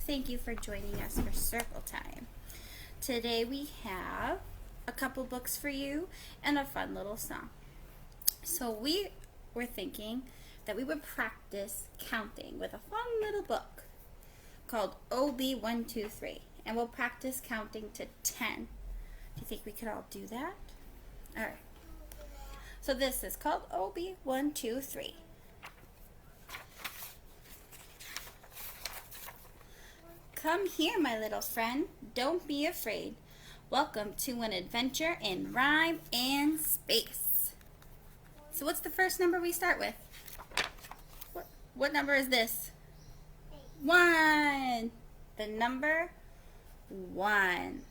Thank you for joining us for Circle Time. Today we have a couple books for you and a fun little song. So we were thinking that we would practice counting with a fun little book called OB123, and we'll practice counting to 10. Do you think we could all do that? All right. So this is called OB123. Come here, my little friend. Don't be afraid. Welcome to an adventure in rhyme and space. So what's the first number we start with? What number is this? 1. The number 1.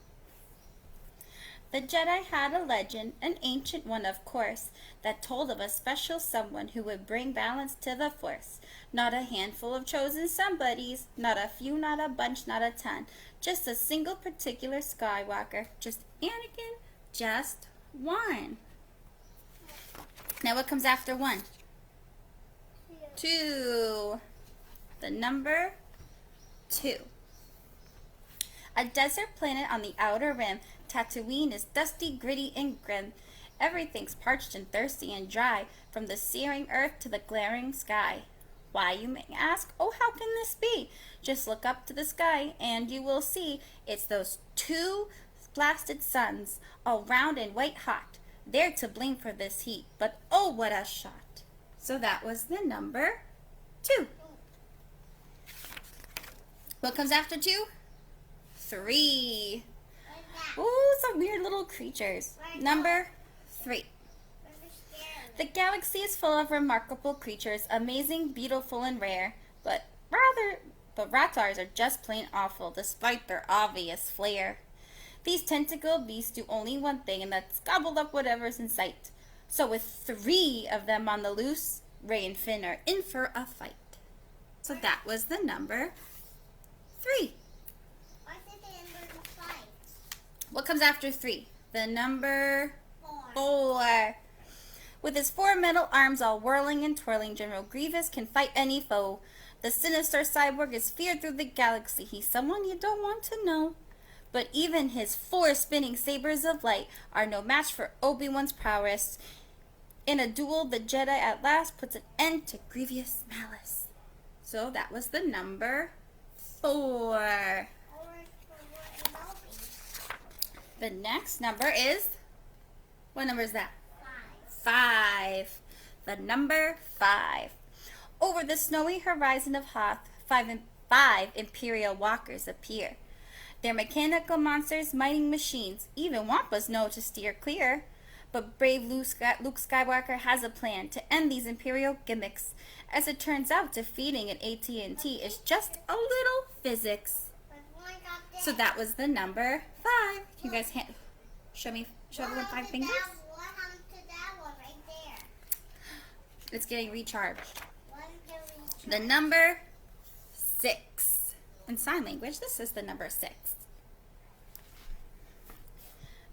The Jedi had a legend, an ancient one of course, that told of a special someone who would bring balance to the Force. Not a handful of chosen somebodies, not a few, not a bunch, not a ton. Just a single particular Skywalker, just Anakin, just one. Now what comes after 1? 2. The number 2. A desert planet on the outer rim, Tatooine is dusty, gritty, and grim. Everything's parched and thirsty and dry, from the searing earth to the glaring sky. Why, you may ask? Oh, how can this be? Just look up to the sky, and you will see it's those 2 blasted suns, all round and white hot. They're to blame for this heat, but oh, what a shot. So that was the number 2. What comes after 2? 3. Ooh, some weird little creatures. Number 3. The galaxy is full of remarkable creatures, amazing, beautiful, and rare. But Ratars are just plain awful, despite their obvious flair. These tentacled beasts do only one thing, and that's gobble up whatever's in sight. So with 3 of them on the loose, Rey and Finn are in for a fight. So that was the number 3. What comes after 3? The number 4. With his 4 metal arms all whirling and twirling, General Grievous can fight any foe. The sinister cyborg is feared through the galaxy. He's someone you don't want to know. But even his 4 spinning sabers of light are no match for Obi-Wan's prowess. In a duel, the Jedi at last puts an end to Grievous' malice. So that was the number 4. The next number is, what number is that? 5. The number 5. Over the snowy horizon of Hoth, 5 Imperial walkers appear. They're mechanical monsters, mighty machines. Even Wampas know to steer clear. But brave Luke Skywalker has a plan to end these Imperial gimmicks. As it turns out, defeating an AT&T is just a little physics. So that was the number 5. You guys show everyone 5 fingers. It's getting recharged. The number 6. In sign language, this is the number 6.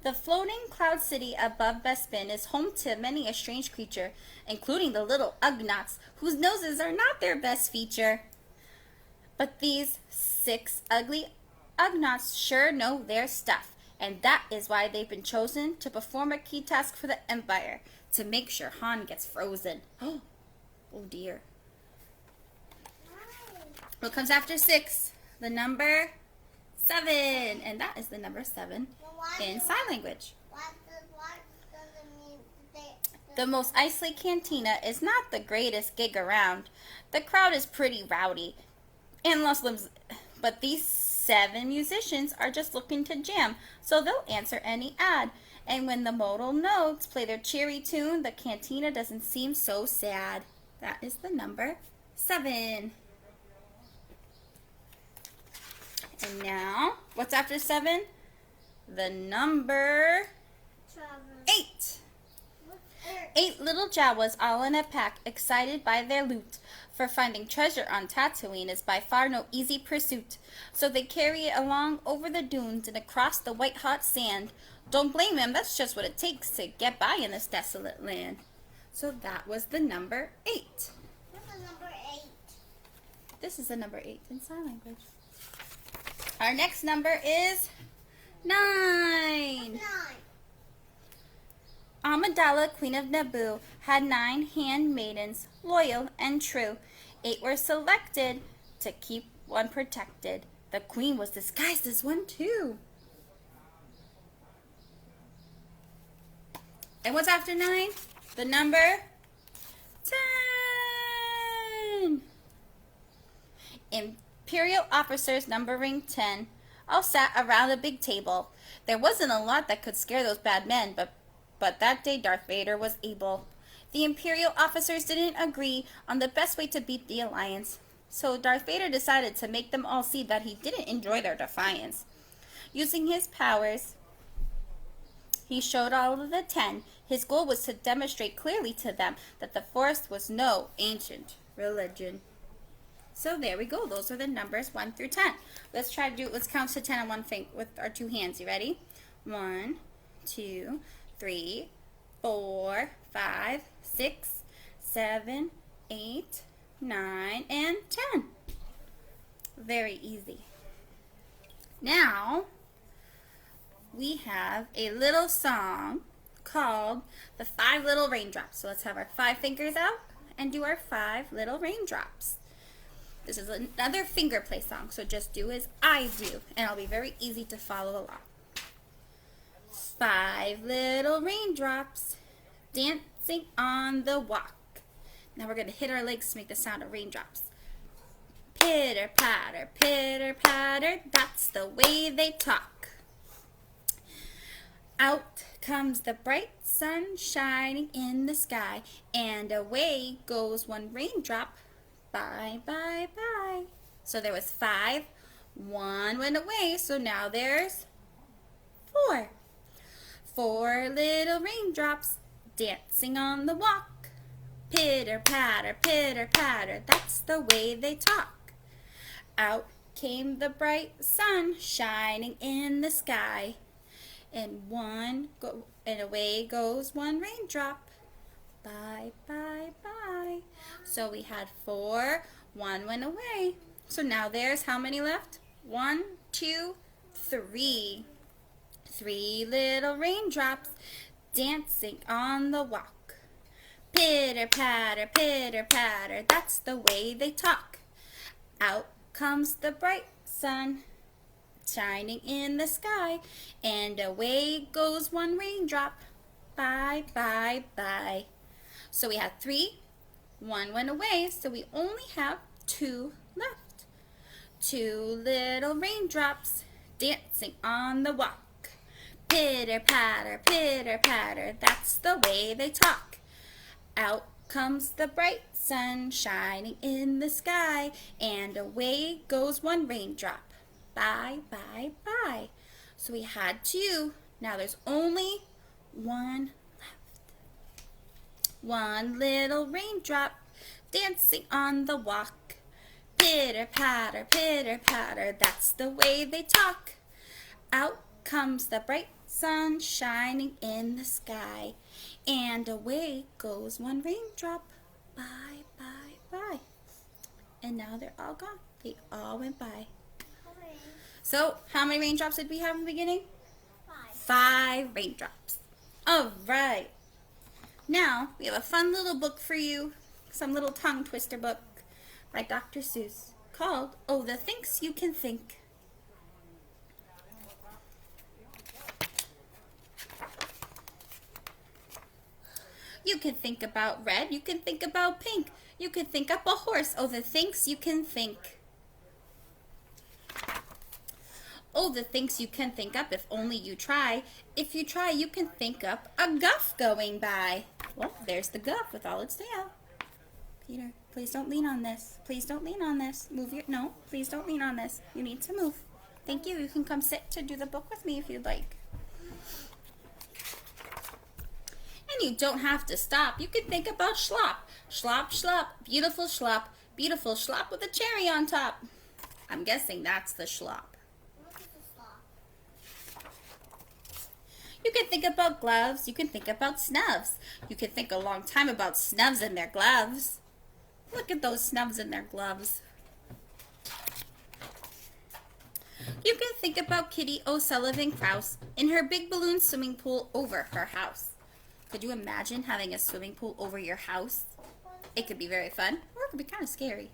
The floating cloud city above Bespin is home to many a strange creature, including the little Ugnaughts, whose noses are not their best feature. But these 6 ugly Ugnaughts sure know their stuff, and that is why they've been chosen to perform a key task for the Empire, to make sure Han gets frozen. Oh dear. What comes after 6? The number 7, and that is the number 7 in sign language. The Mos Eisley Cantina is not the greatest gig around. The crowd is pretty rowdy, and Muslims, but these 7 musicians are just looking to jam, so they'll answer any ad. And when the modal notes play their cheery tune, the cantina doesn't seem so sad. That is the number 7. And now, what's after 7? The number 8. 8 little Jawas all in a pack, excited by their loot. For finding treasure on Tatooine is by far no easy pursuit. So they carry it along over the dunes and across the white-hot sand. Don't blame them, that's just what it takes to get by in this desolate land. So that was the number 8. What's the number 8? This is the number 8 in sign language. Our next number is 9. Amidala, queen of Naboo, had 9 handmaidens, loyal and true. 8 were selected to keep one protected. The queen was disguised as one too. And what's after 9? The number 10. Imperial officers numbering 10 all sat around a big table. There wasn't a lot that could scare those bad men, but that day Darth Vader was able. The Imperial officers didn't agree on the best way to beat the Alliance, so Darth Vader decided to make them all see that he didn't enjoy their defiance. Using his powers, he showed all of the 10. His goal was to demonstrate clearly to them that the Force was no ancient religion. So there we go. Those are the numbers 1 through 10. Let's count to 10 on one finger with our 2 hands. You ready? 1, 2, 3, 4, 5, 6, 7, 8, 9, and 10. Very easy. Now, we have a little song called The 5 Little Raindrops. So let's have our 5 fingers out and do our 5 little raindrops. This is another finger play song, so just do as I do, and it'll be very easy to follow along. 5 little raindrops dancing on the walk. Now we're going to hit our legs to make the sound of raindrops. Pitter patter, that's the way they talk. Out comes the bright sun shining in the sky, and away goes one raindrop. Bye, bye, bye. So there was 5. 1 went away, so now there's 4. 4 little raindrops dancing on the walk. Pitter patter, that's the way they talk. Out came the bright sun shining in the sky, and away goes one raindrop. Bye, bye, bye. So we had 4. 1 went away. So now there's how many left? 1, 2, 3. 3 little raindrops dancing on the walk. Pitter patter, that's the way they talk. Out comes the bright sun shining in the sky, and away goes one raindrop. Bye, bye, bye. So we had 3. 1 went away, so we only have 2 left. 2 little raindrops dancing on the walk. Pitter patter, that's the way they talk. Out comes the bright sun shining in the sky, and away goes one raindrop. Bye, bye, bye. So we had 2. Now there's only 1 left. 1 little raindrop dancing on the walk. Pitter patter, that's the way they talk. Out comes the bright sun shining in the sky, and away goes one raindrop. Bye, bye, bye. And now they're all gone. They all went by. So, how many raindrops did we have in the beginning? 5 raindrops. All right. Now, we have a fun little book for you, some little tongue twister book by Dr. Seuss called Oh, the Things You Can Think. You can think about red, you can think about pink, you can think up a horse. Oh, the things you can think. Oh, the things you can think up if only you try. If you try, you can think up a guff going by. Well, there's the guff with all its tail. Peter, please don't lean on this. Please don't lean on this. No, please don't lean on this. You need to move. Thank you. You can come sit to do the book with me if you'd like. And you don't have to stop. You can think about schlop. Schlop, schlop. Beautiful schlop. Beautiful schlop with a cherry on top. I'm guessing that's the schlop. You can think about gloves. You can think about snubs. You can think a long time about snubs and their gloves. Look at those snubs and their gloves. You can think about Kitty O'Sullivan Krause in her big balloon swimming pool over her house. Could you imagine having a swimming pool over your house? It could be very fun, or it could be kind of scary.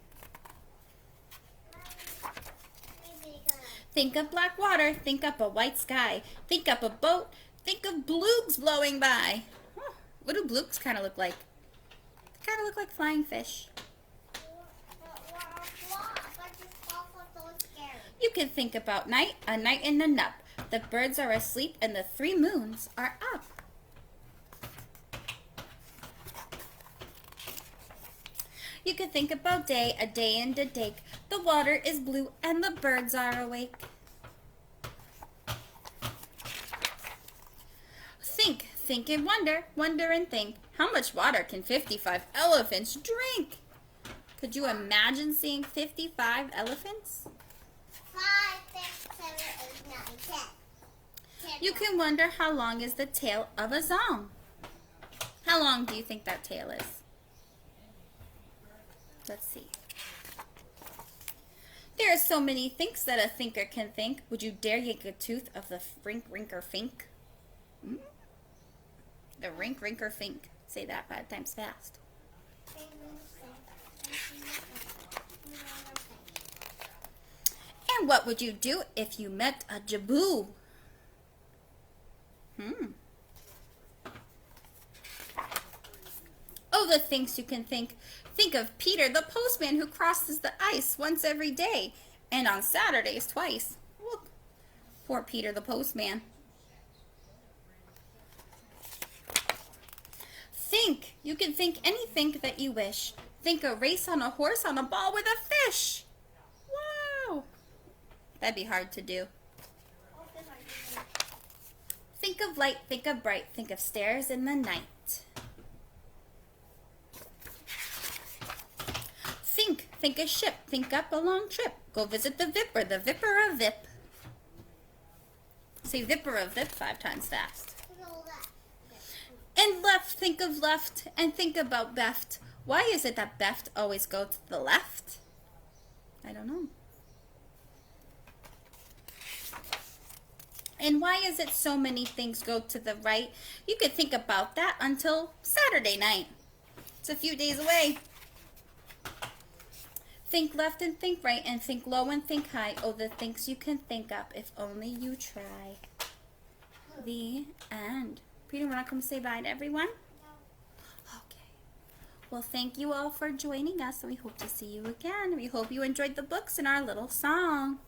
Think of black water, think up a white sky, think up a boat, think of bloogs blowing by. Oh, what do bloogs kind of look like? They kind of look like flying fish. You can think about night, a night in the nup. The birds are asleep and the 3 moons are up. You can think about day, a day in the dake. The water is blue and the birds are awake. Think and wonder, wonder and think. How much water can 55 elephants drink? Could you imagine seeing 55 elephants? 5, 6, 7, 8, 9, 10. You can wonder how long is the tail of a song. How long do you think that tail is? Let's see. There are so many thinks that a thinker can think. Would you dare yank a tooth of the frink, rinker, fink? The rink, rinker, fink. Say that 5 times fast. And what would you do if you met a jaboo? Oh, the things you can think. Think of Peter, the postman who crosses the ice once every day, and on Saturdays twice. Look, poor Peter the postman. Think. You can think anything that you wish. Think a race on a horse on a ball with a fish. Wow. That'd be hard to do. Think of light, think of bright, think of stairs in the night. Think a ship, think up a long trip. Go visit the Vipper of Vip. Say Vipper of Vip 5 times fast. And left, think of left, and think about beft. Why is it that beft always go to the left? I don't know. And why is it so many things go to the right? You could think about that until Saturday night. It's a few days away. Think left and think right, and think low and think high. Oh, the things you can think up if only you try. The end. Peter, want to come say bye to everyone? No. Okay. Well, thank you all for joining us, and we hope to see you again. We hope you enjoyed the books and our little song.